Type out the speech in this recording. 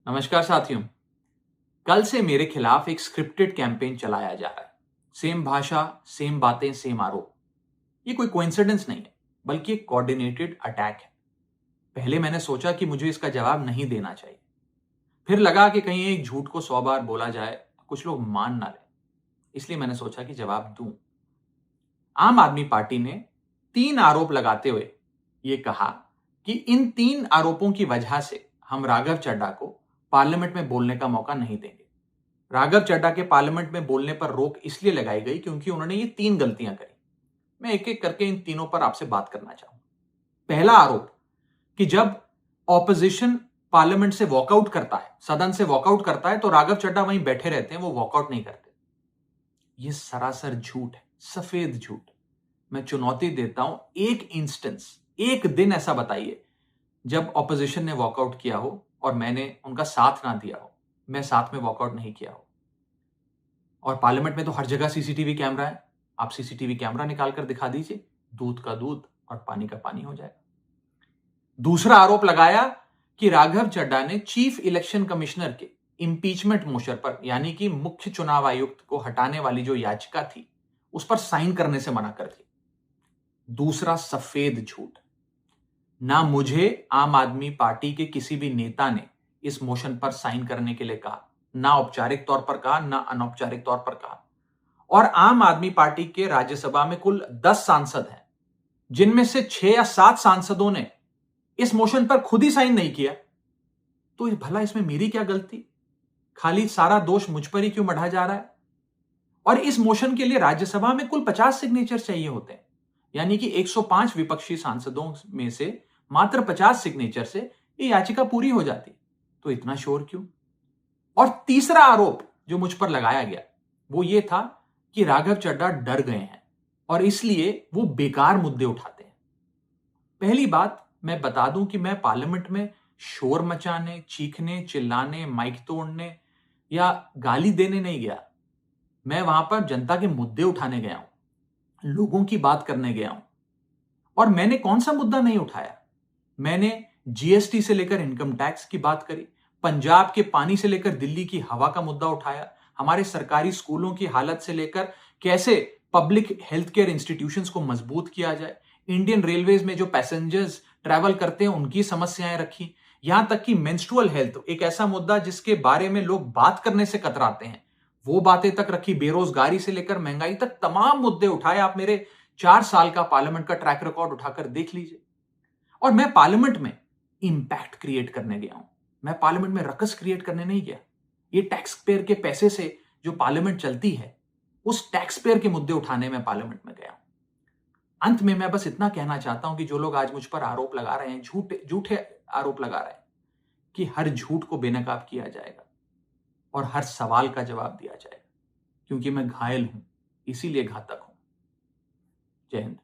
नमस्कार साथियों। कल से मेरे खिलाफ एक स्क्रिप्टेड कैंपेन चलाया जा रहा है। सेम भाषा, सेम बातें, सेम आरोप। ये कोई कोइंसिडेंस नहीं है, बल्कि एक कोऑर्डिनेटेड अटैक है। पहले मैंने सोचा कि मुझे इसका जवाब नहीं देना चाहिए। फिर लगा कि कहीं एक झूठ को 100 बार बोला जाए तो कुछ लोग मान ना लें। इसलिए मैंने सोचा कि जवाब दूं। आम आदमी पार्टी ने 3 आरोप लगाते हुए ये कहा कि इन 3 आरोपों की वजह से हम राघव चड्ढा को पार्लियामेंट में बोलने का मौका नहीं देंगे। राघव चड्ढा के पार्लियामेंट में बोलने पर रोक इसलिए लगाई गई क्योंकि उन्होंने ये 3 गलतियां करी। मैं एक एक करके इन तीनों पर आपसे बात करना चाहूंगा। पहला आरोप कि जब ऑपोजिशन पार्लियामेंट से वॉकआउट करता है, सदन से वॉकआउट करता है, तो राघव चड्ढा वहीं बैठे रहते हैं, वो वॉकआउट नहीं करते। ये सरासर झूठ है, सफेद झूठ। मैं चुनौती देता हूं, एक इंस्टेंस, एक दिन ऐसा बताइए जब ऑपोजिशन ने वॉकआउट किया हो और मैंने उनका साथ ना दिया हो, मैं साथ में वॉकआउट नहीं किया हो। और पार्लियामेंट में तो हर जगह सीसीटीवी कैमरा है। आप सीसीटीवी कैमरा निकाल कर दिखा दीजिए, दूध का दूध और पानी का पानी हो जाएगा। दूसरा आरोप लगाया कि राघव चड्ढा ने चीफ इलेक्शन कमिश्नर के इंपीचमेंट मोशन पर, यानी कि मुख्य चुनाव आयुक्त को हटाने वाली जो याचिका थी, उस पर साइन करने से मना कर दी। दूसरा सफेद झूठ। ना मुझे आम आदमी पार्टी के किसी भी नेता ने इस मोशन पर साइन करने के लिए कहा, ना औपचारिक तौर पर कहा, ना अनौपचारिक तौर पर कहा। और आम आदमी पार्टी के राज्यसभा में कुल 10 सांसद हैं, जिनमें से 6 या 7 सांसदों ने इस मोशन पर खुद ही साइन नहीं किया। तो भला इसमें मेरी क्या गलती? खाली सारा दोष मुझ पर ही क्यों मढ़ा जा रहा है? और इस मोशन के लिए राज्यसभा में कुल 50 सिग्नेचर चाहिए होते हैं, यानी कि 105 विपक्षी सांसदों में से मात्र 50 सिग्नेचर से ये याचिका पूरी हो जाती। तो इतना शोर क्यों? और तीसरा आरोप जो मुझ पर लगाया गया वो ये था कि राघव चड्ढा डर गए हैं और इसलिए वो बेकार मुद्दे उठाते हैं। पहली बात मैं बता दूं कि मैं पार्लियामेंट में शोर मचाने, चीखने, चिल्लाने, माइक तोड़ने या गाली देने नहीं गया। मैं वहां पर जनता के मुद्दे उठाने गया हूं, लोगों की बात करने गया हूं। और मैंने कौन सा मुद्दा नहीं उठाया? मैंने जीएसटी से लेकर इनकम टैक्स की बात करी, पंजाब के पानी से लेकर दिल्ली की हवा का मुद्दा उठाया, हमारे सरकारी स्कूलों की हालत से लेकर कैसे पब्लिक हेल्थ केयर इंस्टीट्यूशंस को मजबूत किया जाए, इंडियन रेलवेज में जो पैसेंजर्स ट्रैवल करते हैं उनकी समस्याएं रखी, यहां तक कि मेंस्ट्रुअल हेल्थ, एक ऐसा मुद्दा जिसके बारे में लोग बात करने से कतराते हैं, वो बातें तक रखी। बेरोजगारी से लेकर महंगाई तक तमाम मुद्दे उठाए। आप मेरे 4 साल का पार्लियामेंट का ट्रैक रिकॉर्ड उठाकर देख लीजिए। और मैं पार्लियामेंट में इंपैक्ट क्रिएट करने गया हूं, मैं पार्लियामेंट में रकस क्रिएट करने नहीं गया। ये टैक्स पेयर के पैसे से जो पार्लियामेंट चलती है, उस टैक्स पेयर के मुद्दे उठाने में पार्लियामेंट में गया हूं। अंत में मैं बस इतना कहना चाहता हूं कि जो लोग आज मुझ पर आरोप लगा रहे हैं, झूठे झूठे आरोप लगा रहे हैं, कि हर झूठ को बेनकाब किया जाएगा और हर सवाल का जवाब दिया जाएगा, क्योंकि मैं घायल हूं, इसीलिए घातक हूं। जय हिंद।